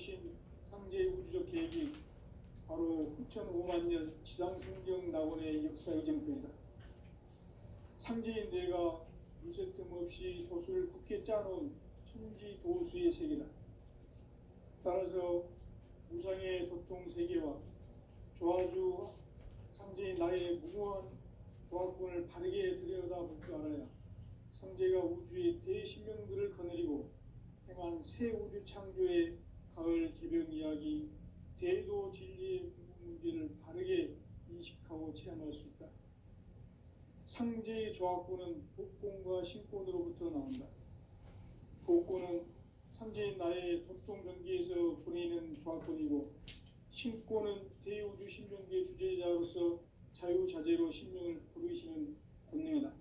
모신 상제의 우주적 계획이 바로 후천 5만 년 지상승경 낙원의 역사의 정표이다. 상제의 뇌가 무쇠틈 없이 도수를 굳게 짜놓은 천지 도수의 세계다. 따라서 무상의 도통 세계와 조화주 상제의 나의 무모한 조합권을 바르게 들여다볼 줄 알아야 상제가 우주의 대신명들을 거느리고 행한 새 우주 창조의 가을 개벽 이야기, 대도 진리의 문제를 바르게 인식하고 체험할 수 있다. 상제의 조합권은 복권과 신권으로부터 나온다. 복권은 상제의 나의 도통 경계에서 보내는 조합권이고, 신권은 대우주 신명계의 주제자로서 자유자재로 신명을 부르시는 본능이다.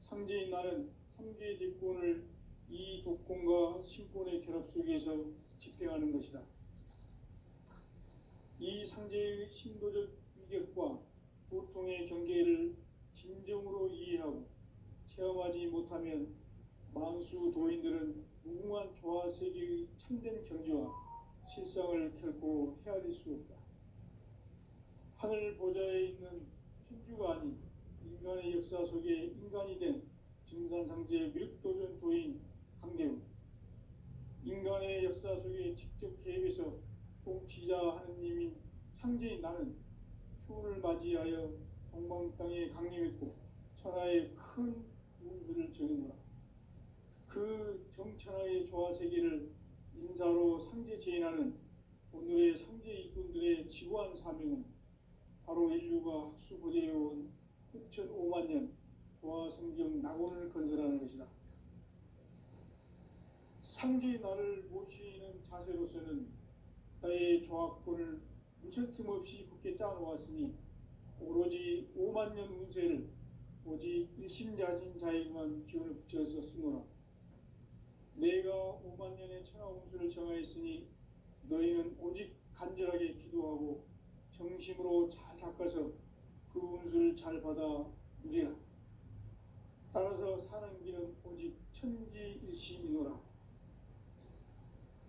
상제의 나는 3개의 대권을 이 독권과 신권의 결합 속에서 집행하는 것이다. 이 상제의 신도적 위격과 보통의 경계를 진정으로 이해하고 체험하지 못하면 만수 도인들은 무궁한 조화세계의 참된 경지와 실상을 결코 헤아릴 수 없다. 하늘 보좌에 있는 천주가 아닌 인간의 역사 속에 인간이 된 증산상제의 미륵도전 도인 강대우, 인간의 역사 속에 직접 개입해서 통치자 하느님인 상제의 나는 추운을 맞이하여 동방 땅에 강림했고 천하의 큰 운수를 정해노라. 그 정천하의 조화세계를 인사로 상제 제인하는 오늘의 상제 일꾼들의 지구한 사명은 바로 인류가 학수고대해온 후천 5만 년 조화성경 낙원을 건설하는 것이다. 상제의 나를 모시는 자세로서는 나의 조합권을 무쇠틈 없이 굳게 짜놓았으니 오로지 5만 년 운세를 오직 일심자진 자에게만 기운을 붙여서 쓰노라. 내가 5만 년의 천하 운수를 정하였으니 너희는 오직 간절하게 기도하고 정심으로 잘 닦아서 그 운수를 잘 받아 누리라. 따라서 사는 길은 오직 천지일심이노라.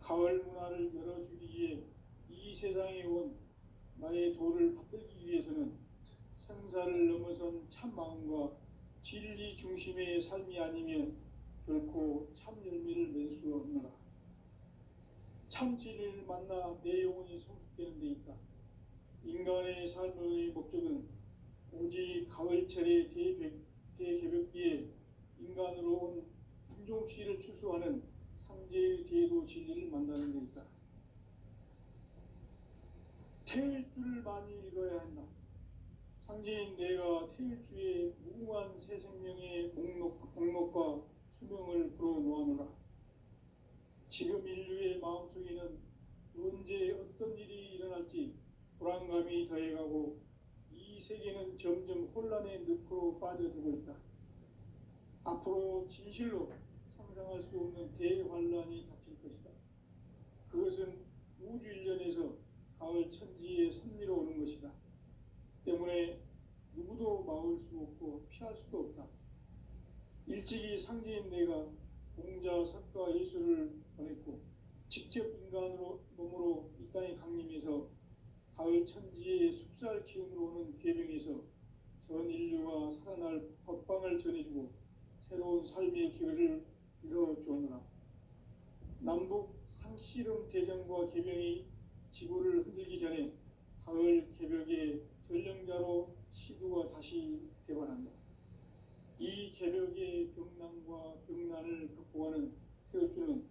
가을 문화를 열어주기 위해 이 세상에 온 나의 도를 받들기 위해서는 생사를 넘어선 참 마음과 진리 중심의 삶이 아니면 결코 참 열매를 맺을 수 없노라. 참 진리를 만나 내 영혼이 성숙되는 데 있다. 인간의 삶의 목적은 오직 가을철의 대개벽기에 인간으로 온 인종씨를 추수하는 상제의 대도 진리를 만나는 데 있다. 태일주를 많이 읽어야 한다. 상제인 내가 태일주의 무궁한 새 생명의 목록과 수명을 불어놓아노라. 지금 인류의 마음속에는 언제 어떤 일이 일어날지 불안감이 더해가고 이 세계는 점점 혼란의 늪으로 빠져들고 있다. 앞으로 진실로 상상할 수 없는 대환란이 닥칠 것이다. 그것은 우주 일련에서 가을 천지의 선미로 오는 것이다. 때문에 누구도 막을 수 없고 피할 수도 없다. 일찍이 상제인 내가 공자, 석가, 예수를 보냈고 직접 인간으로 몸으로 이 땅에 강림해서 가을 천지의 숲살 기운으로 오는 계명에서 전 인류가 살아날 법방을 전해주고 새로운 삶의 기회를 이뤄주었노라. 남북 상씨름 대전과 계명이 지구를 흔들기 전에 가을 개벽의 전령자로 시두가 다시 되관한다. 이 개벽의 병난과 병난을 극복하는 태울주는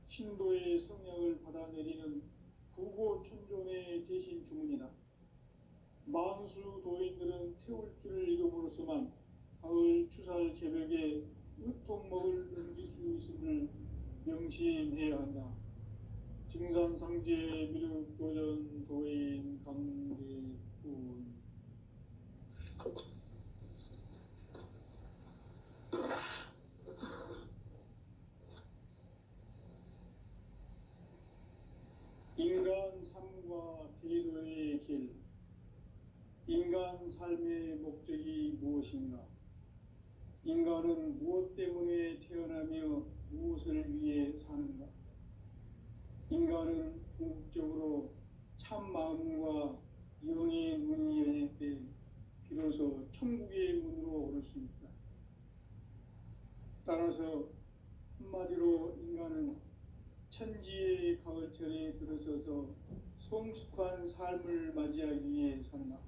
신도의 성약을 받아내리는 부고천존의 대신 주문이다. 만수 도인들은 태울주를 읽음으로써만 가을 추살 개벽에 으통먹을 넘길 수 있음을 명심해야 한다. 증산상제 미륵도전 도인 강대군. 인간 삶과 대도의 길. 인간 삶의 목적이 무엇인가? 인간은 무엇 때문에 태어나며 무엇을 위해 사는가? 인간은 궁극적으로 참 마음과 영의 문이 열릴 때 비로소 천국의 문으로 오를 수 있다. 따라서 한마디로 인간은 천지의 가을철에 들어서서 성숙한 삶을 맞이하기 위해 산다.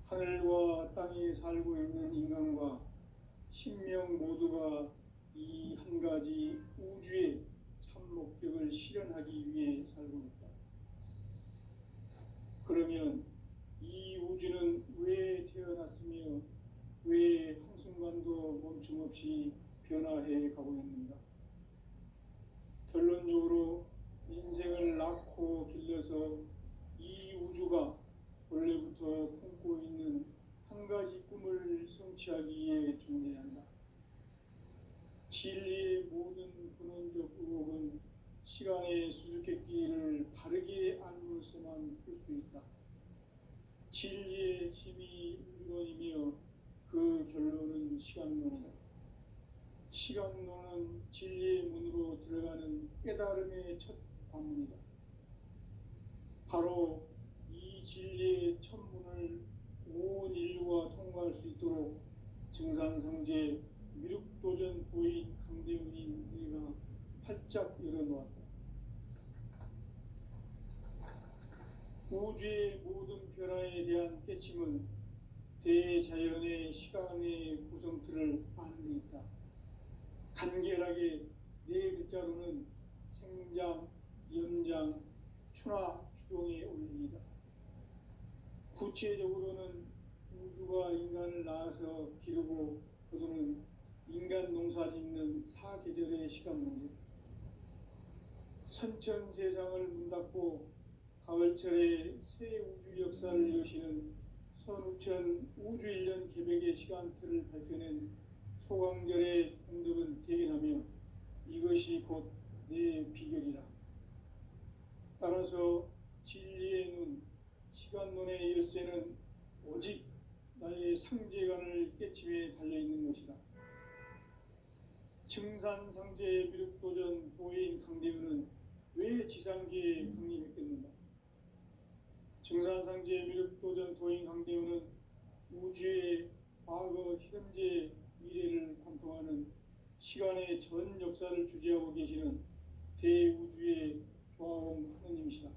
하늘과 땅에 살고 있는 인간과 신명 모두가 이 한 가지 우주의 참 목적을 실현하기 위해 살고 있다. 그러면 이 우주는 왜 태어났으며 왜 한순간도 멈춤 없이 변화해 가고 있는가? 결론적으로 인생을 낳고 길러서 이 우주가 원래부터 품고 있는 한 가지 꿈을 성취하기 위해 존재한다. 진리의 모든 근원적 의혹은 시간의 수수께끼를 바르게 알므로서만 풀 수 있다. 진리의 힘이 우주론이며 그 결론은 시간론이다. 시간론은 진리의 문으로 들어가는 깨달음의 첫 관문이다. 바로 이 진리의 첫 문을 온 인류가 통과할 수 있도록 증산성제 미륵도전 도인 강대훈인 내가 활짝 열어놓았다. 우주의 모든 변화에 대한 깨침은 대자연의 시간의 구성틀을 아는 데 있다. 간결하게 네 글자로는 생장, 연장, 추나 추동의 원리이다. 구체적으로는 우주가 인간을 낳아서 기르고 거두는 인간 농사 짓는 사계절의 시간 문제. 선천 세상을 문 닫고 가을철에 새 우주 역사를 여시는 선우천 우주 1년 개백의 시간틀을 밝혀낸 소강절의 공덕은 대견하며 이것이 곧 내 비결이라. 따라서 진리의 눈, 시간론의 열쇠는 오직 나의 상제관을 깨침에 달려있는 것이다. 증산상제 미륵도전 도인 강대훈은 왜 지상계에 강림했겠는가? 증산상제 미륵도전 도인 강대훈은 우주의 과거, 현재, 미래를 관통하는 시간의 전 역사를 주재하고 계시는 대우주의 조화원 하느님이시다.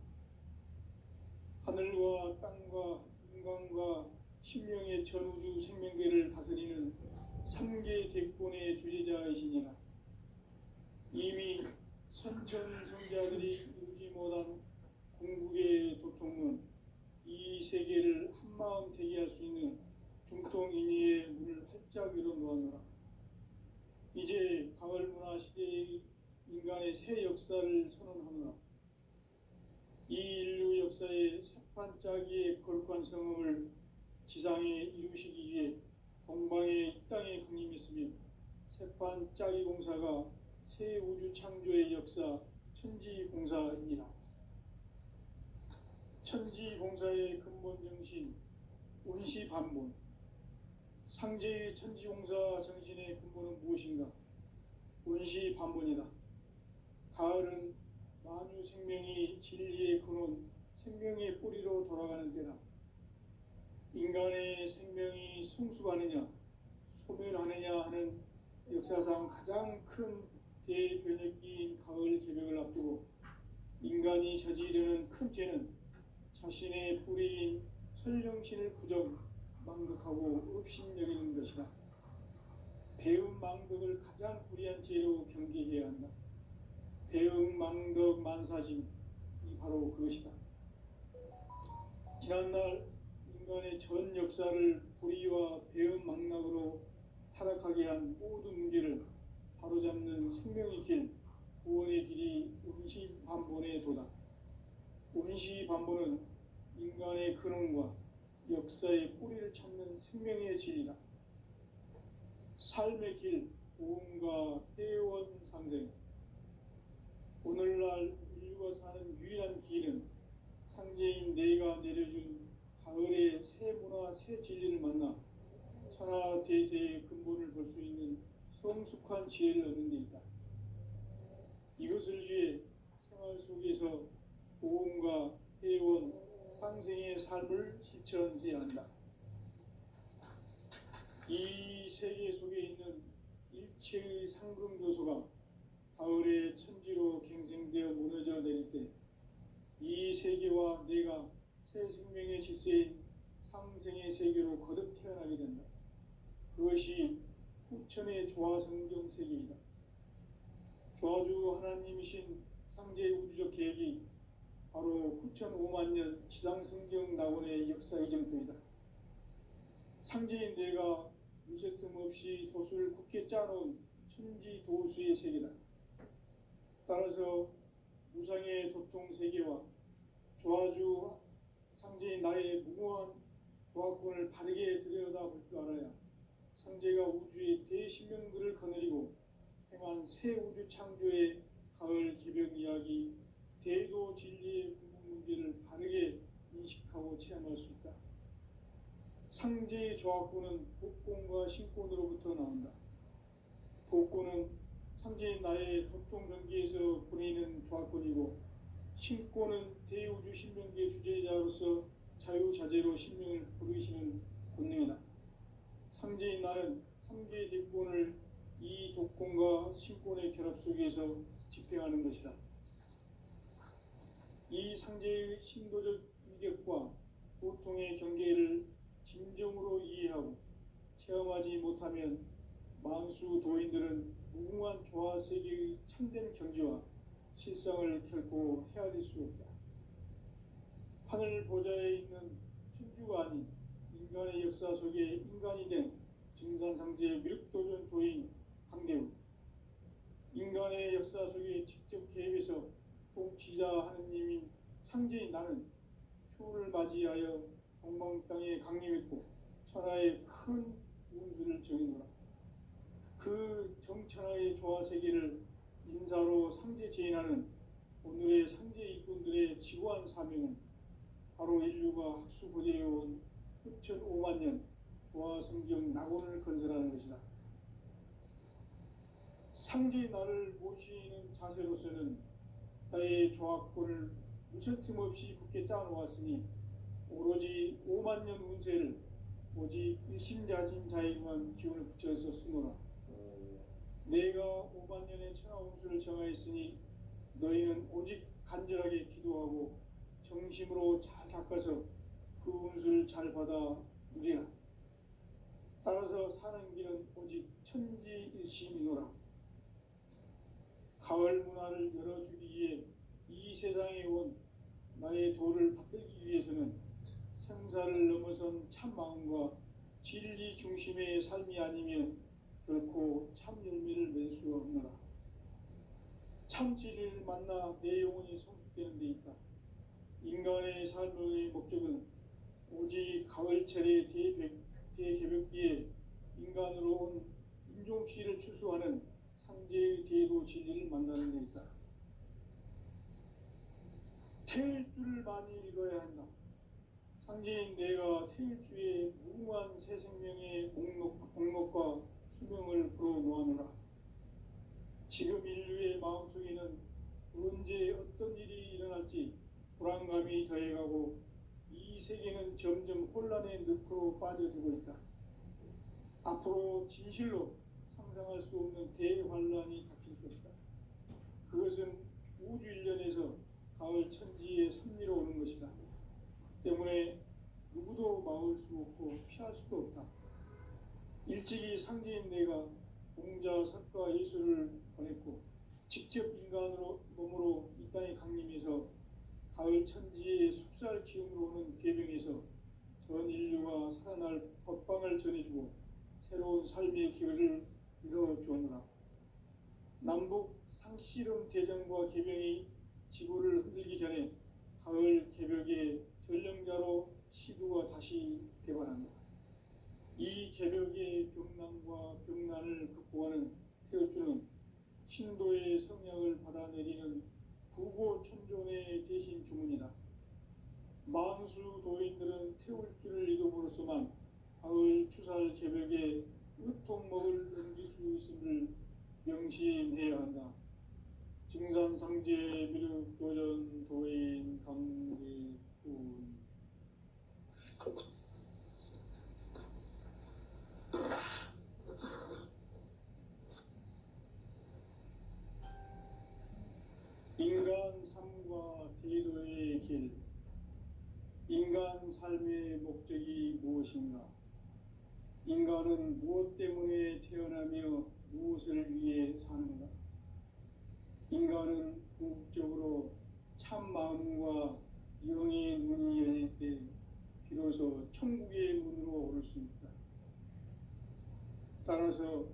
하늘과 땅과 인간과 신명의 전우주 생명계를 다스리는 3계 대권의 주재자이시니라. 이미 선천 성자들이 이루지 못한 궁극의 도통은 이 세계를 한마음 대기할 수 있는 중통인의의 문을 활짝 열어놓았노라. 이제 가을 문화 시대의 인간의 새 역사를 선언하노라. 이 인류 역사의 새반짝이의 거룩한 성음을 지상에 이루시기 위해 동방의 이 땅에 강림했으며 새반짝이 공사가 새 우주 창조의 역사 천지공사이니라. 천지공사의 근본 정신 운시반본. 상제의 천지공사 정신의 근본은 무엇인가? 운시반본이다. 가을은 만유 생명이 진리의 근원, 생명의 뿌리로 돌아가는 때다. 인간의 생명이 성숙하느냐, 소멸하느냐 하는 역사상 가장 큰 대변혁기인 가을 개벽을 앞두고 인간이 저지르는 큰 죄는 자신의 뿌리인 설령신을 부정, 망덕하고 업신여기는 것이다. 배움 망덕을 가장 불의한 죄로 경계해야 한다. 배움 망덕 만사짐이 바로 그것이다. 지난날 인간의 전 역사를 불의와 배움 망락으로 타락하게 한 모든 문제를 바로잡는 생명의 길, 구원의 길이 운시반본의 도다. 운시반본은 인간의 근원과 역사의 뿌리를 찾는 생명의 진리다. 삶의 길, 보험과 회원 상생. 오늘날 인류가 사는 유일한 길은 상제인 내가 내려준 가을의 새 문화, 새 진리를 만나 천하 대세의 근본을 볼 수 있는 성숙한 지혜를 얻는 데 있다. 이것을 위해 생활 삶을 실천해야 한다. 이 세계 속에 있는 일체의 상금 요소가 가을의 천지로 갱생되어 무너져 내릴 때 이 세계와 내가 새 생명의 질서인 상생의 세계로 거듭 태어나게 된다. 그것이 후천의 조화성경 세계이다. 조화주 하나님이신 상제의 우주적 계획이 바로 후천 5만 년 지상성경 낙원의 역사 이정표이다. 상제인 내가 무쇠틈 없이 도수를 굳게 짜놓은 천지 도수의 세계다. 따라서 무상의 도통 세계와 조화주 상제인 나의 무모한 조화권을 바르게 들여다볼 줄 알아야 상제가 우주의 대신명들을 거느리고 행한 새 우주 창조의 가을 개벽 이야기, 대도 진리의 궁극 문제를 바르게 인식하고 체험할 수 있다. 상제의 조화권은 복권과 신권으로부터 나온다. 복권은 상제인 나의 도통 경계에서 보내는 조화권이고, 신권은 대우주 신명기의 주제자로서 자유자재로 신명을 부르시는 권능이다. 상제인 나는 3개의 대권을 이 독권과 신권의 결합 속에서 집행하는 것이다. 이 상제의 신도적 위격과 보통의 경계를 진정으로 이해하고 체험하지 못하면 만수 도인들은 무궁한 조화 세계의 참된 경지와 실상을 결코 헤아릴 수 없다. 하늘 보좌에 있는 천주가 아닌 인간의 역사 속에 인간이 된 증산상제 미륵도전 도인 강대우, 인간의 역사 속에 직접 개입해서 통치자 하느님인 상제인 나는 추후를 맞이하여 동방 땅에 강림했고 천하의 큰 운수를 정해노라. 그 정천하의 조화 세계를 인사로 상제 제인하는 오늘의 상제 일꾼들의 지구한 사명은 바로 인류가 학수고대해온 후천 5만 년 조화 성경 낙원을 건설하는 것이다. 상제의 나를 모시는 자세로서는 나의 조화권을 무쇠틈 없이 굳게 짜놓았으니 오로지 5만 년 운세를 오직 일심자진 자에게만 기운을 붙여서 쓰노라. 내가 5만 년의 천하 운수를 정하였으니 너희는 오직 간절하게 기도하고 정심으로 잘 닦아서 그 운수를 잘 받아 누리라. 따라서 사는 길은 오직 천지일심이노라. 가을 문화를 열어주기 위해 이 세상에 온 나의 도를 받들기 위해서는 생사를 넘어선 참 마음과 진리 중심의 삶이 아니면 결코 참 열매를 맺을 수 없노라. 참 진리를 만나 내 영혼이 성숙되는 데 있다. 인간의 삶의 목적은 오직 가을철의 대개벽기에 인간으로 온 인종씨를 추수하는 상제의 대도 진리를 만나는 데 있다. 태일주를 많이 읽어야 한다. 상제인 내가 태일주의 무궁한 새 생명의 목록과 수명을 불어놓아노라. 지금 인류의 마음속에는 언제 어떤 일이 일어날지 불안감이 더해가고 이 세계는 점점 혼란의 늪으로 빠져들고 있다. 앞으로 진실로 상상할 수 없는 대환란이 닥칠 것이다. 그것은 우주 일련에서 가을 천지의 섭리로 오는 것이다. 때문에 누구도 막을 수 없고 피할 수도 없다. 일찍이 상제인 내가 공자, 석가, 예수를 보냈고 직접 인간으로 몸으로 이 땅에 강림해서 가을 천지의 숙살 기운으로 오는 괴병에서 전 인류가 살아날 법방을 전해주고 새로운 삶의 기회를 이뤄주었노라. 남북 상씨름 대전과 개병이 지구를 흔들기 전에 가을 개벽의 전령자로 시두가 다시 대관한다. 이 개벽의 병난과 병난을 극복하는 태울주는 신도의 성약을 받아내리는 부고천존의 대신 주문이다. 만수 도인들은 태울주를 이름으로서만 가을 추살 개벽에 으통먹을 넘길 수 있음을 명심해야 한다. 증산상제 미륵도전 도인 강대군 인간과 대도의 길. 인간 삶의 목적이 무엇인가? 인간은 무엇 때문에 태어나며 무엇을 위해 사는가? 인간은 궁극적으로 참 마음과 영의 눈이 열릴 때 비로소 천국의 문으로 오를 수 있다. 따라서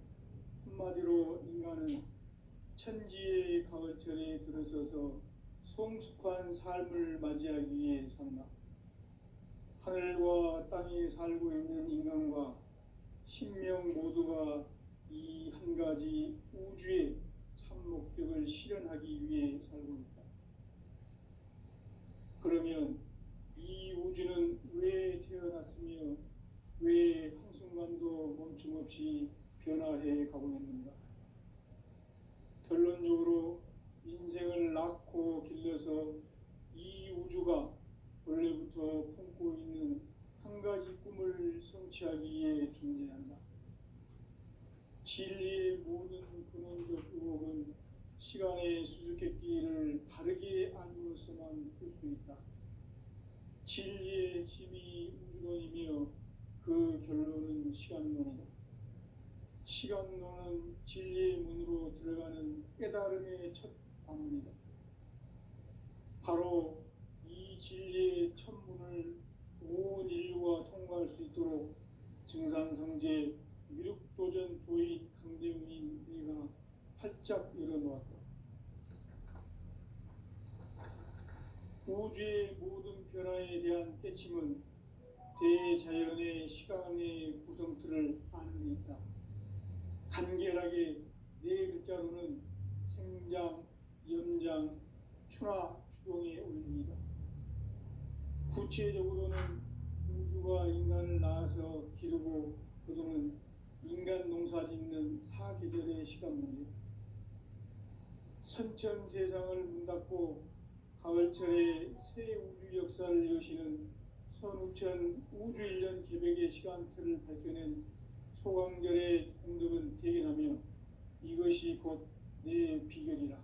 한마디로 인간은 천지의 가을철에 들어서서 성숙한 삶을 맞이하기 위해 산다. 하늘과 땅에 살고 있는 인간과 신명 모두가 이 한 가지 우주의 참 목적을 실현하기 위해 살고 있다. 그러면 이 우주는 왜 태어났으며 왜 한순간도 멈춤없이 변화해 가고 있는가? 결론적으로 인생을 낳고 길러서 이 우주가 원래부터 품고 있는 한 가지 꿈을 성취하기 위해 존재한다. 진리의 모든 근원적 의혹은 시간의 수수께끼를 바르게 알므로서만 풀 수 있다. 진리의 핵심이 우주론이며 그 결론은 시간론이다. 시간론은 진리의 문으로 들어가는 깨달음의 첫 방문이다. 바로 이 진리의 첫 문을 온 인류가 통과할 수 있도록 증산성제 미륵도전 도인 강대웅인 내가 활짝 열어놓았다. 우주의 모든 변화에 대한 깨침은 대자연의 시간의 구성틀을 아는 데 있다. 간결하게 네 글자로는 생장, 염장, 추나 추동의 원리이다. 구체적으로는 우주가 인간을 낳아서 기르고 거두는 인간 농사 짓는 사계절의 시간 문제. 선천 세상을 문 닫고 가을철에 새 우주 역사를 여시는 선우천 우주 1년 계백의 시간틀을 밝혀낸 소강절의 공덕은 대견하며 이것이 곧 내 비결이라.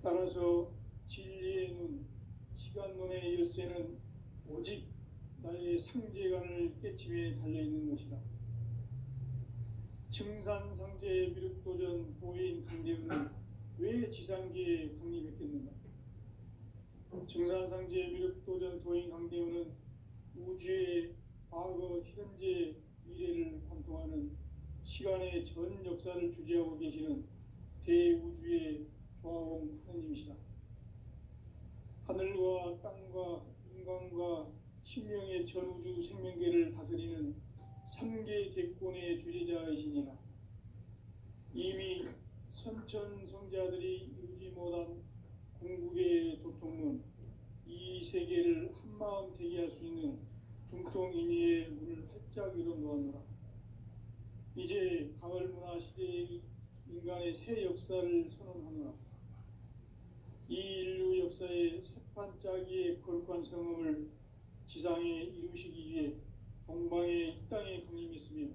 따라서 진리의 눈, 시간론의 열쇠는 오직 나의 상제관을 깨침에 달려있는 것이다. 증산상제 미륵도전 도인 강대웅은 왜 지상계에 강림했겠는가? 증산상제 미륵도전 도인 강대웅은 우주의 과거, 현재, 미래를 관통하는 시간의 전 역사를 주재하고 계시는 대우주의 조화공 하느님이시다. 하늘과 땅과 인간과 신명의 전우주 생명계를 다스리는 3계 대권의 주재자이시니라. 이미 선천성자들이 이루지 못한 궁극의 도통문, 이 세계를 한마음 되게 할 수 있는 중통인의의 문을 활짝 열어놓았노라. 이제 가을 문화 시대의 인간의 새 역사를 선언하노라. 이 인류 역사의 새판짜기의 거룩한 성음을 지상에 이루시기 위해 동방의 이 땅에 강림했으며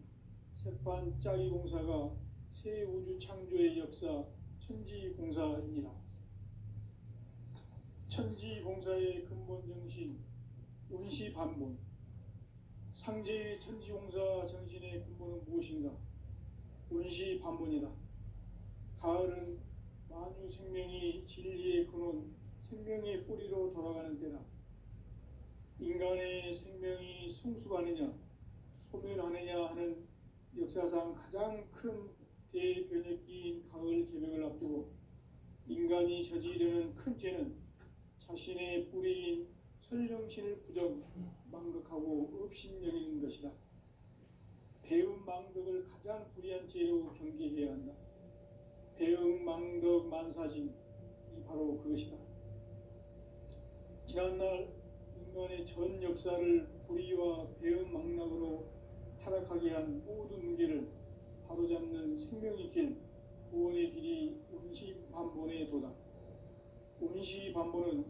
새판짜기 공사가 새 우주 창조의 역사 천지공사이니라. 천지공사의 근본 정신 운시반본. 상제의 천지공사 정신의 근본은 무엇인가? 운시반본이다. 가을은 만유 생명이 진리의 근원, 생명의 뿌리로 돌아가는 때다. 인간의 생명이 성숙하느냐, 소멸하느냐 하는 역사상 가장 큰 대변혁기인 가을 개벽을 앞두고 인간이 저지르는 큰 죄는 자신의 뿌리인 설령신을 부정, 망극하고 업신여기는 것이다. 배음 망덕을 가장 불의한 죄로 경계해야 한다. 배음 망덕 만사진이 바로 그것이다. 지난날 인간의 전 역사를 불의와 배음 망락으로 타락하게 한 모든 문제를 바로잡는 생명의 길, 구원의 길이 운시반본의 도다. 운시반본은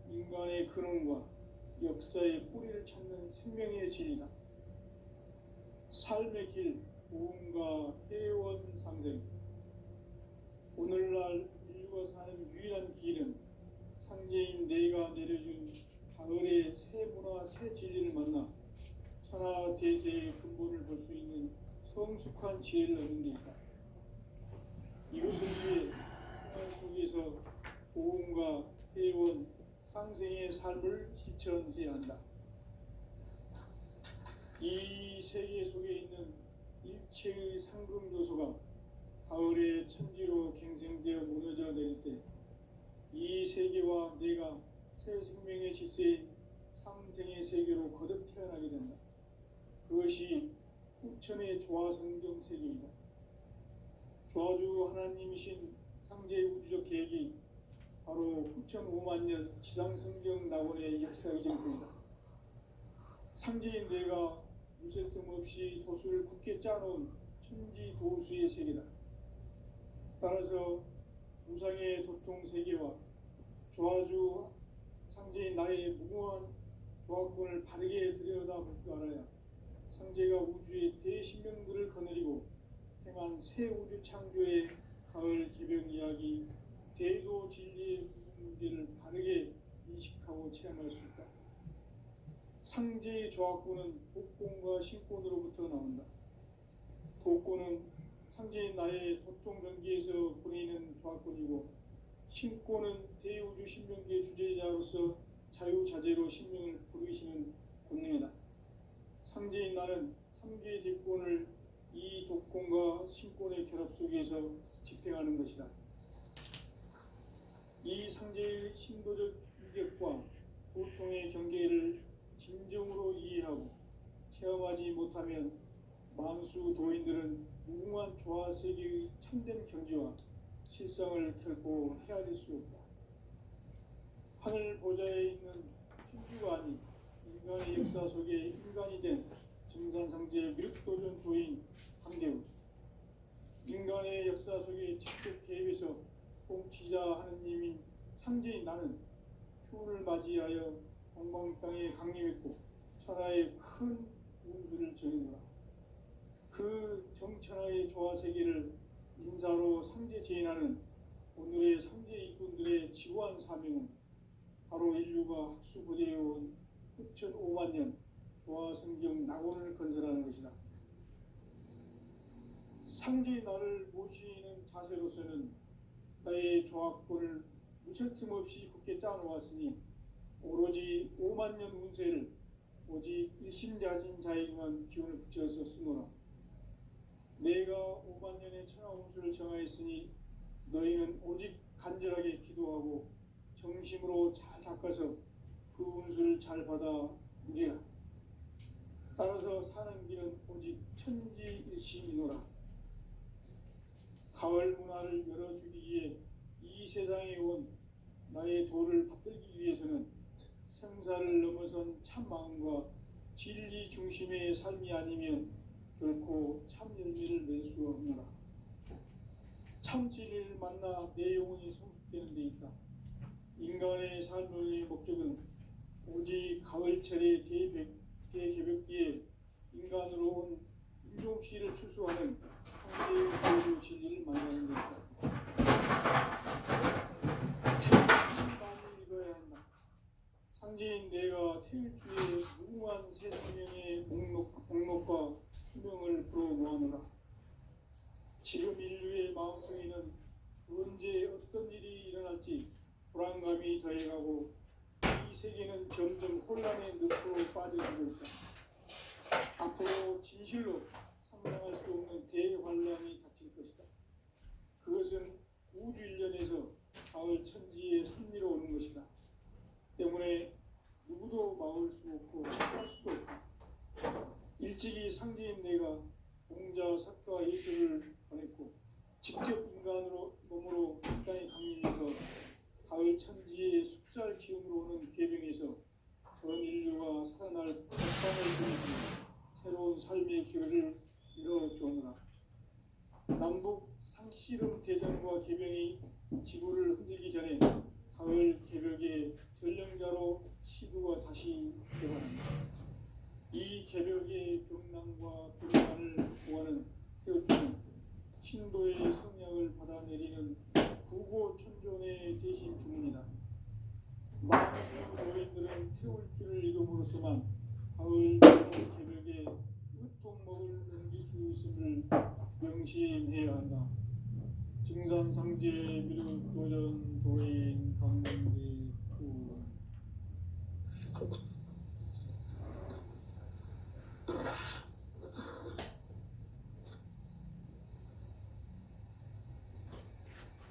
인간의 근원과 역사의 뿌리를 찾는 생명의 진리다. 삶의 길, 고음과 해원상생. 오늘날 인류가 사는 유일한 길은 새 진리를 만나 천하 대세의 근본을 볼 수 있는 성숙한 지혜를 얻는 데 있다. 이것을 위해 생활 속에서 보험과 회원, 상생의 삶을 실천해야 한다. 이 세계 속에 있는 일체의 상금 요소가 가을의 천지로 갱생되어 무너져 내릴 때 이 세계와 내가 새 생명의 질서인 상생의 세계로 거듭 태어나게 된다. 그것이 후천의 조화성경 세계이다. 조화주 하나님이신 상제의 우주적 계획이 바로 후천 5만 년 지상성경 낙원의 역사의 정토이다. 상제인 내가 무쇠 틈 없이 도수를 굳게 짜놓은 천지 도수의 세계다. 따라서 무상의 도통 세계와 조화주 상제인 나의 무궁한 조화권을 바르게 들여다볼 줄 알아야 상제가 우주의 대신명들을 거느리고 행한 새 우주 창조의 가을 개벽 이야기, 대도 진리의 문제를 바르게 인식하고 체험할 수 있다. 상제의 조화권은 복권과 신권으로부터 나온다. 복권은 상제인 나의 도통 전기에서 보내는 조화권이고, 신권은 대우주 신명계 주제자로서 자유자재로 신명을 부르시는 권능이다. 상제인 나는 3개 대권을 이 독권과 신권의 결합 속에서 집행하는 것이다. 이 상제의 신도적 인격과 보통의 경계를 진정으로 이해하고 체험하지 못하면 만수 도인들은 무궁한 조화 세계의 참된 경지와 실상을 결코 헤아릴 수 없다. 하늘 보좌에 있는 천주가 아닌 인간의 역사 속에 인간이 된 정산상제 미륵도전 조인 강대우, 인간의 역사 속에 직접 개입해서 통치자 하느님인 상제인 나는 추운을 맞이하여 동방 땅에 강림했고 천하의 큰 운수를 정해노라. 그 정천하의 조화 세계를 인사로 상제 제인하는 오늘의 상제 일꾼들의 지구한 사명은 바로 인류가 학수부대해온 후천 5만 년 조화 성경 낙원을 건설하는 것이다. 상제의 나를 모시는 자세로서는 나의 조화권을 무쇠틈 없이 굳게 짜놓았으니 오로지 5만 년 운세를 오직 일심자진 자에게만 기운을 붙여서 쓰노라. 내가 5만 년의 천하 운수를 정하였으니 너희는 오직 간절하게 기도하고 정심으로 잘 닦아서 그 운수를 잘 받아 누리라. 따라서 사는 길은 오직 천지일심이노라. 가을 문화를 열어주기 위해 이 세상에 온 나의 도를 받들기 위해서는 생사를 넘어선 참 마음과 진리 중심의 삶이 아니면 결코 참 열매를 낼 수 없노라. 참 진리를 만나 내 영혼이 성숙되는 데 있다. 인간의 삶의 목적은 오직 가을철의 대개벽기에 인간으로 온 인종씨를 추수하는 상대의 구조 진리를 만나는 데 있다. 책을 많이 읽어야 한다. 상제인 내가 태일주의 무궁한 새 생명의 목록과 수명을 불어모아노라. 지금 인류의 마음속에는 언제 어떤 일이 일어날지 불안감이 더해가고 이 세계는 점점 혼란의 늪으로 빠져들고 있다. 앞으로 진실로 상상할 수 없는 대환란이 닥칠 것이다. 그것은 우주 일련에서 가을 천지의 섭리로 오는 것이다. 때문에 누구도 막을 수 없고 할 수도 없다. 일찍이 상제인 내가 공자, 석가, 예술을 보냈고 직접 인간으로 몸으로 이 땅에 강림해서 가을 천지의 숫살 기운으로 오는 괴병에서 전 인류가 살아날 법방을 보내주는 새로운 삶의 기회를 이뤄주오노라. 남북 상씨름 대전과 개병이 지구를 흔들기 전에 가을 개벽의 전령자로 시부가 다시 개관합니다. 이 개벽의 병난과 불만을 보하는 태우트는 신도의 성향을 받아내리는 구고천존의 대신 주문이다. 많은 노인들은 태울 줄을 이름으로써 인간으로서만 가을 개벽에 으통목을 넘길 수 있음을 명심해야 한다. 증산상제 미륵 도전 도인 강릉대 구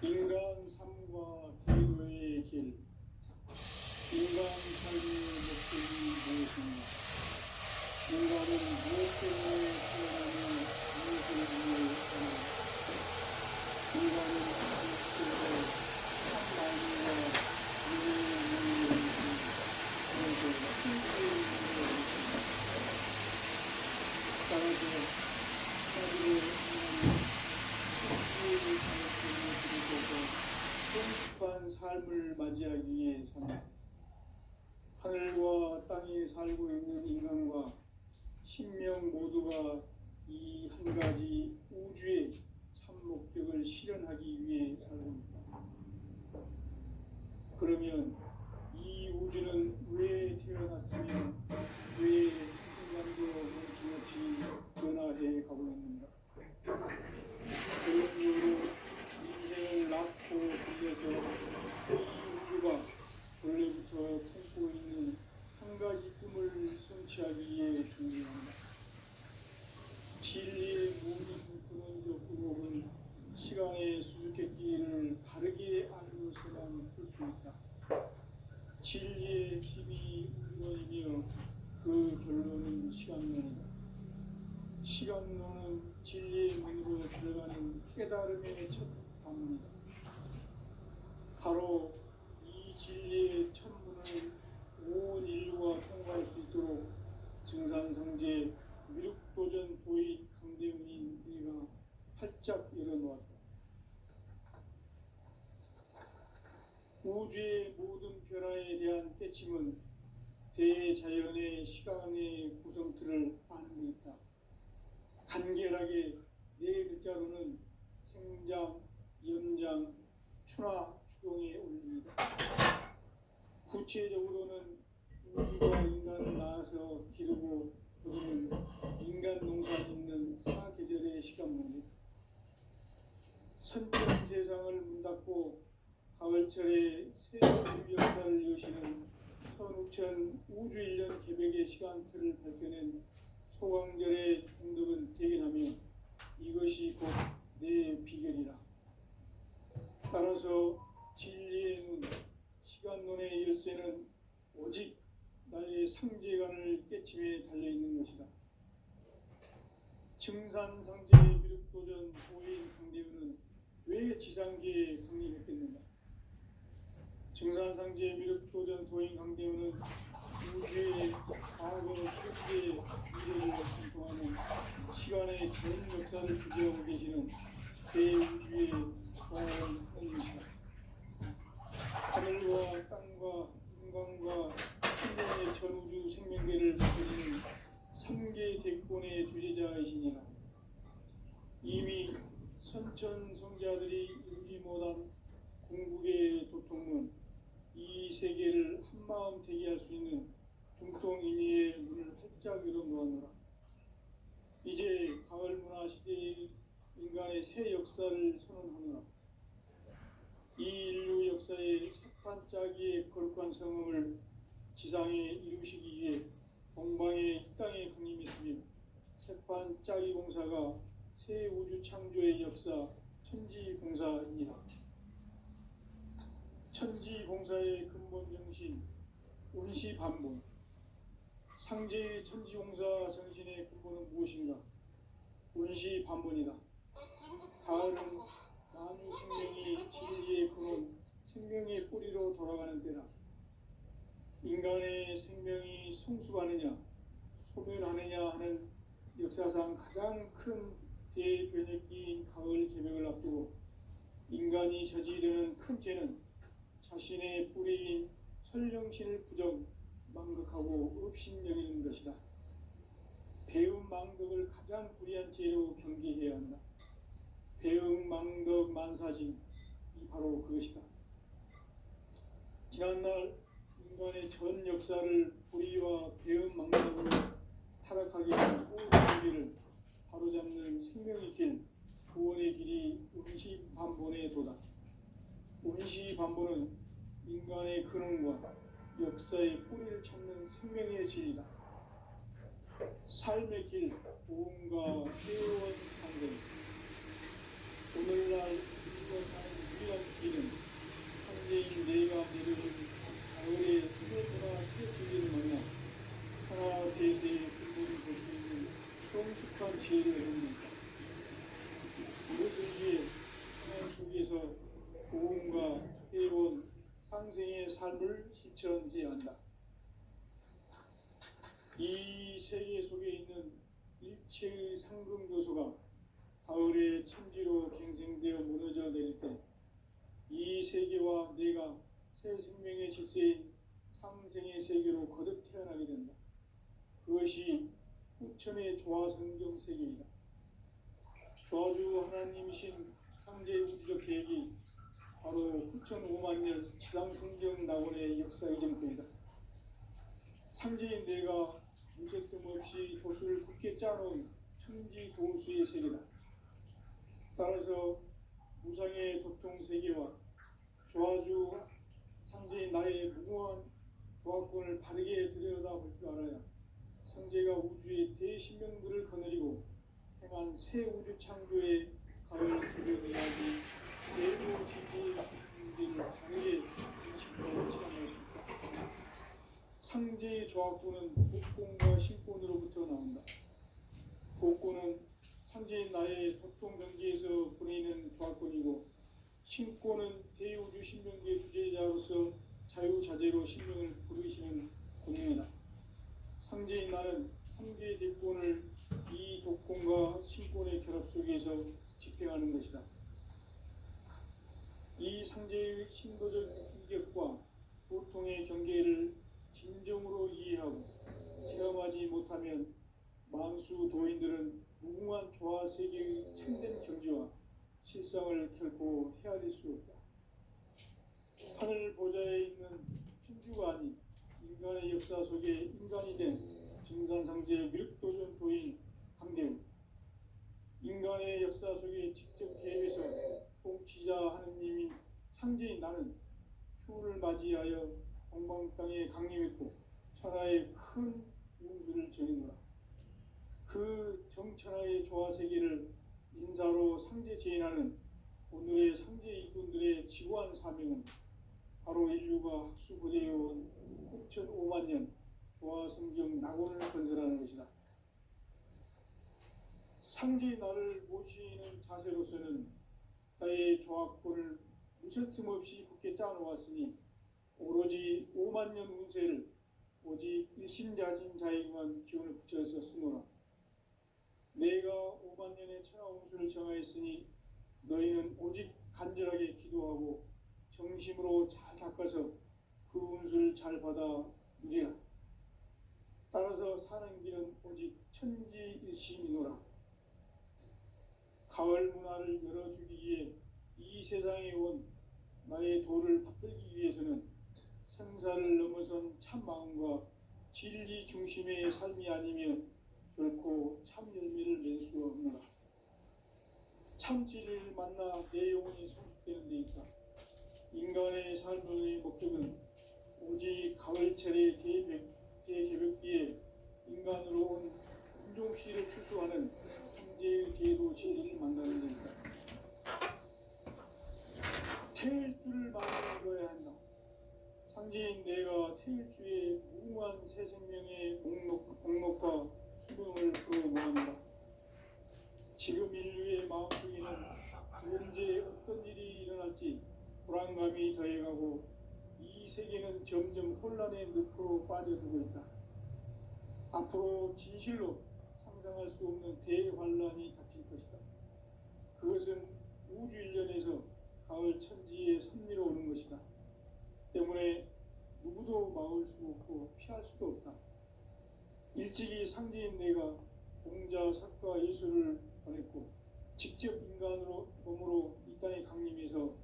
인간 삶과 태도의 길. 인간 삶의 목적이 무엇인가? 인간은 무엇 때문에 태어나며 무엇을 위해 사는가? 인간은 무엇으로 참마음과 미래의 문제를 그래서 신체의 문제를 따라서 하나님의 인간은 천지의 가능성을 들이켜서 성숙한 삶을 맞이하기 위해 산다. 하늘과 땅에 살고 있는 인간과 신명 모두가 이 한 가지 우주의 참 목적을 실현하기 위해 살고 있다. 그러면 이 우주는 왜 태어났으며 왜 한순간도 멈춤없이 변화해 가고 있는가? 그런 이유로 인생을 낳고 빌려서 이 우주가 원래부터 품고 있는 한 가지 꿈을 성취하기 위해 준비한다. 진리의 모든 근원적 의혹은 시간의 수수께끼를 바르게 알고서만 풀 수 있다. 진리의 핵심이 우주론이며 그 결론은 시간론이다. 시간론은 진리의 문으로 들어가는 깨달음의 첫 방문이다. 바로 이 진리의 첫 문을 온 인류가 통과할 수 있도록 증산상제 미륵도전 도인 강대훈인 내가 활짝 열어놓았다. 우주의 모든 변화에 대한 깨침은 대자연의 시간의 구성틀을 아는 데 있다. 간결하게 네 글자로는 생장, 연장, 추나 추동의 원리이다. 구체적으로는 우주가 인간을 낳아서 기르고 거두는 인간 농사 짓는 사계절의 시간문이다. 선천 세상을 문 닫고 가을철에 새 우주 역사를 여시는 선우천 우주 1년 개벽의 시간틀을 밝혀낸 소강절의 공덕은 대견하며 이것이 곧 내 비결이라. 따라서 진리의 눈, 시간론의 열쇠는 오직 나의 상제관을 깨침에 달려있는 것이다. 증산상제의 미륵도전 도인 강대훈은 왜 지상계에 강림했겠는가? 증산상제 미륵도전 도인 강대훈은 우주의 과거, 현재, 미래를 관통하는 시간의 전 역사를 주재하고 계시는 대우주의 과연 하나님이시다. 하늘과 땅과 인간과 신령의 전우주 생명계를 다스리는 3개 대권의 주제자이시니라. 이미 선천 성자들이 이루지 못한 궁극의 도통문, 이 세계를 한마음 되게 할 수 있는 중통인의의 문을 활짝 열어놓았노라. 이제 가을 문화 시대의 인간의 새 역사를 선언하노라. 이 인류 역사의 세판짜기의 거룩한 성음을 지상에 이루시기 위해 동방의 이 땅에 강림했으며 세판짜기 공사가 새 우주 창조의 역사 천지공사입니다. 천지공사의 근본 정신 운시반본. 상제의 천지공사 정신의 근본은 무엇인가? 운시반본이다. 가을은 만유 생명이 진리의 근원, 생명의 뿌리로 돌아가는 때다. 인간의 생명이 성숙하느냐, 소멸하느냐 하는 역사상 가장 큰 대변혁기인 가을 개벽을 앞두고 인간이 저지르는 큰 죄는 자신의 뿌리인 설령신을 부정, 망극하고 업신여기는 것이다. 배움 망덕을 가장 불의한 죄로 경계해야 한다. 배움 망덕 만사진, 이 바로 그것이다. 지난날 인간의 전 역사를 불의와 배은망덕으로 타락하게 한 모든 길을 바로잡는 생명의 길, 구원의 길이 운시반본의 도다. 운시반본은 인간의 근원과 역사의 뿌리를 찾는 생명의 진리다. 삶의 길, 보험과 회원 상생. 오늘날 우리가 사는 유일한 길은 상제인 내가 내려준 가을의 스며드나 새 진리를 만나 하나 대세의 근본을 볼 수 있는 성숙한 지혜를 얻는다. 이것을 위해 하나님 속에서 보험과 회원, 상생의 삶을 실천해야 한다. 이 세계 속에 있는 일체의 상금교소가 가을의 천지로 갱생되어 무너져 내릴 때 이 세계와 내가 새 생명의 질서인 상생의 세계로 거듭 태어나게 된다. 그것이 후천의 조화성경 세계이다. 조화주 하나님이신 상제의 우주적 계획이 바로 후천 5만 년 지상성경 낙원의 역사 이전권이다. 상제인 내가 무쇠틈 없이 도수를 굳게 짜놓은 천지 도수의 세계다. 따라서 무상의 도통 세계와 조화주 상제인 나의 무궁한 조화권을 바르게 들여다볼 줄 알아야 상제가 우주의 대신명들을 거느리고 행한 새 우주 창조의 가을 기별해야지 대로 진리의 문제를 바르게 인식하고 체험할 수 있다. 상제의 조화권은 복권과 신권으로부터 나온다. 복권은 상제인 나의 도통 경지에서 보내는 조화권이고, 신권은 대우주 신명계 주제자로서 자유자재로 신명을 부르시는 권능이다. 상제인 나는 3개의 대권을 이 독권과 신권의 결합 속에서 집행하는 것이다. 이 상제의 신도적 인격과 보통의 경계를 진정으로 이해하고 체험하지 못하면 만수 도인들은 무궁한 조화 세계의 참된 경지와 실상을 결코 헤아릴 수 없다. 하늘 보좌에 있는 천주가 아닌 인간의 역사 속에 인간이 된 증산상제 미륵도전 도인 강대우, 인간의 역사 속에 직접 개입해서 통치자 하느님인 상제인 나는 추운을 맞이하여 동방 땅에 강림했고 천하의 큰 운수를 정했노라. 그 정천하의 조화 세계를 인사로 상제 제인하는 오늘의 상제 일꾼들의 지구한 사명은 바로 인류가 학수고대해온 6,5만 년 조화 성경 낙원을 건설하는 것이다. 상제의 나를 모시는 자세로서는 나의 조화권을 무쇠틈 없이 굳게 짜놓았으니 오로지 5만 년 운세를 오직 일심자진 자에게만 기운을 붙여서 쓰노라. 내가 5만 년의 천하 운수를 정하였으니 너희는 오직 간절하게 기도하고 정심으로 잘 닦아서 그 운수를 잘 받아 누리라. 따라서 사는 길은 오직 천지일심이노라. 가을 문화를 열어주기 위해 이 세상에 온 나의 도를 받들기 위해서는 생사를 넘어선 참 마음과 진리 중심의 삶이 아니면 결코 참 열매를 낼 수 없노라. 참 진리를 만나 내 영혼이 성숙되는 데 있다. 인간의 삶의 목적은 오직 가을철의 대개벽비에 인간으로 온 인종씨를 추수하는 성제의 제도 진리를 만나는 데 있다. 태일 줄을 많이 읽어야 한다. 상제인 내가 태일주의 무궁한 새 생명의 공록과 수명을 불어모았다. 지금 인류의 마음속에는 언제 어떤 일이 일어날지 불안감이 더해가고 이 세계는 점점 혼란의 늪으로 빠져들고 있다. 앞으로 진실로 상상할 수 없는 대환란이 닥칠 것이다. 그것은 우주 일련에서 가을 천지의 섭리로 오는 것이다. 때문에 누구도 막을 수 없고 피할 수도 없다. 일찍이 상제인 내가 공자, 석가, 예수를 보냈고 직접 인간으로 몸으로 이 땅에 강림해서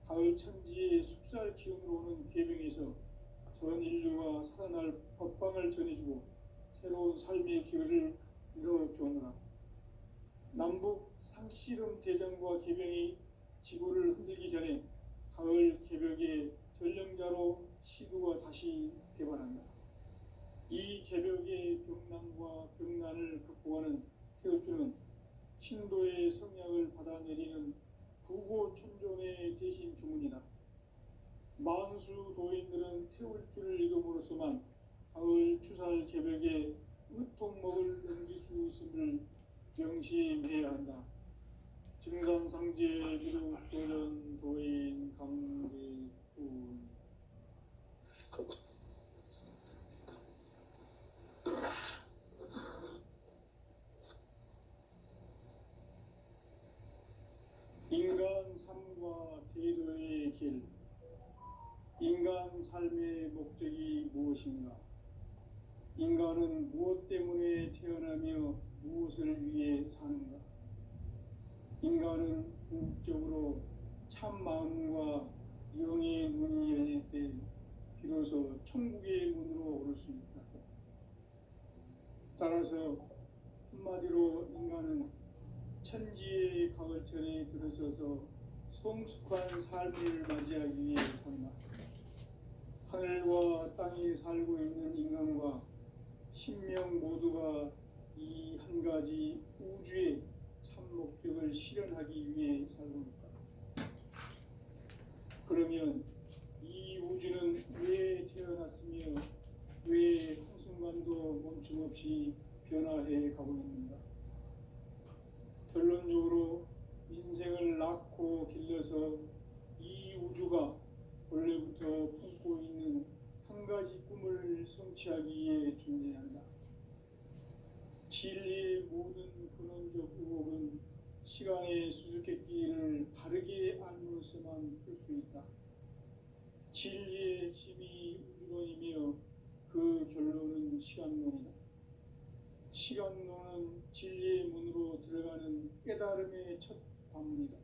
가을 천지의 숲살 기운으로 오는 계명에서 전 인류가 살아날 법방을 전해주고 새로운 삶의 기회를 열어주느라. 남북 상씨름 대전과 개병이 지구를 흔들기 전에 가을 개벽의 전령자로 시구가 다시 대반한다. 이 개벽의 병난과 병난을 극복하는 태어주는 신도의 성약을 받아내리는 부고천존의 대신 주문이다. 만수 도인들은 태울주를 읽음으로써만 가을 추살 개벽에 으통먹을 넘길 수 있음을 명심해야 한다. 증산상제 비록 도전 도인 강대군. 인간 삶과 대도의 길. 인간 삶의 목적이 무엇인가? 인간은 무엇 때문에 태어나며 무엇을 위해 사는가? 인간은 궁극적으로 참 마음과 영의 문이 열릴 때 비로소 천국의 문으로 오를 수 있다. 따라서 한마디로 인간은 천지의 가을철에 들어서서 성숙한 삶을 맞이하기 위해 산다. 하늘과 땅에 살고 있는 인간과 신명 모두가 이 한 가지 우주의 참 목적을 실현하기 위해 살고 있다. 그러면 이 우주는 왜 태어났으며 왜 한순간도 멈춤없이 변화해 가고 있는가? 결론적으로 인생을 낳고 길러서 이 우주가 원래부터 품고 있는 한 가지 꿈을 성취하기 위해 존재한다. 진리의 모든 근원적 의혹은 시간의 수수께끼를 바르게 알므로서만 풀 수 있다. 진리의 핵심이 우주론이며 그 결론은 시간론이다. 시간론은 진리의 문으로 들어가는 깨달음의 첫 관문이다.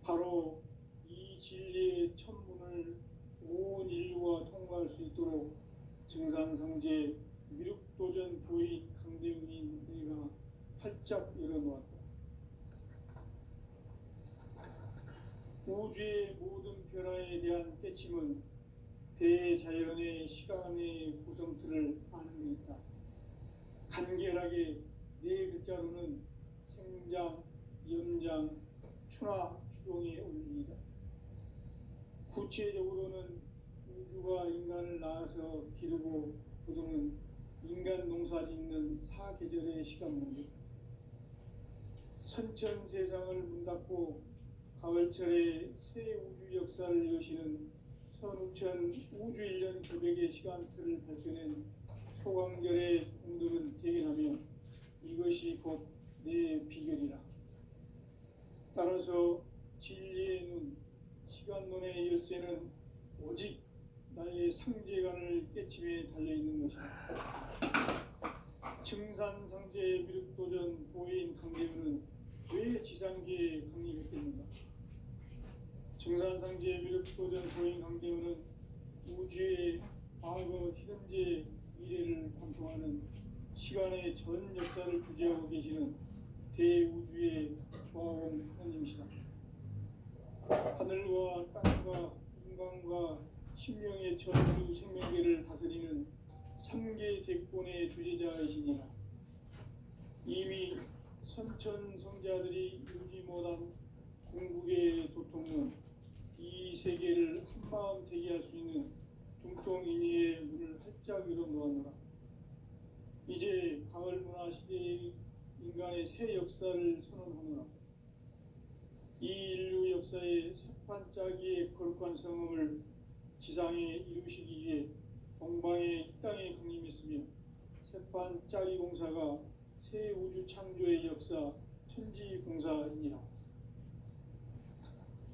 바로 이 진리의 첫 문을 온 인류가 통과할 수 있도록 증산성제 미륵도전 도인 강대훈인 내가 활짝 열어놓았다. 우주의 모든 변화에 대한 깨침은 대자연의 시간의 구성틀을 아는 데 있다. 간결하게 네 글자로는 생장, 연장, 추나 추동의 원리이다. 구체적으로는 우주가 인간을 낳아서 기르고 거두는 인간 농사 짓는 사계절의 시간 문제. 선천 세상을 문 닫고 가을철에 새 우주 역사를 여시는 선우천 우주 1년 개벽의 시간틀을 발견한 소강절의 공들은 대견하며 이것이 곧 내 비결이라. 따라서 진리의 눈, 시간론의 열쇠는 오직 나의 상제관을 깨침에 달려있는 것이다. 증산상제 미륵도전 도인 강대훈은 왜 지상계에 강림했겠는가? 증산상제 미륵도전 도인 강대훈은 우주의 과거, 현재, 미래를 관통하는 시간의 전 역사를 주재하고 계시는 대우주의 조화원 하나님이시다. 하늘과 땅과 인간과 신명의 전주 생명계를 다스리는 3계 대권의 주제자이시니라. 이미 선천성자들이 이루지 못한 궁극의 도통은 이 세계를 한마음 되게 할 수 있는 중통인의의 문을 활짝 열어놓았노라. 이제 가을 문화 시대의 인간의 새 역사를 선언하노라. 이 인류 역사의 새판짜기의 거룩한 성음을 지상에 이루시기 위해 동방의 이 땅에 강림했으며 새판짜기 공사가 새 우주 창조의 역사 천지공사이니라.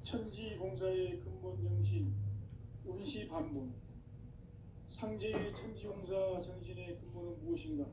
천지공사의 근본 정신 운시반본. 상제의 천지공사 정신의 근본은 무엇인가?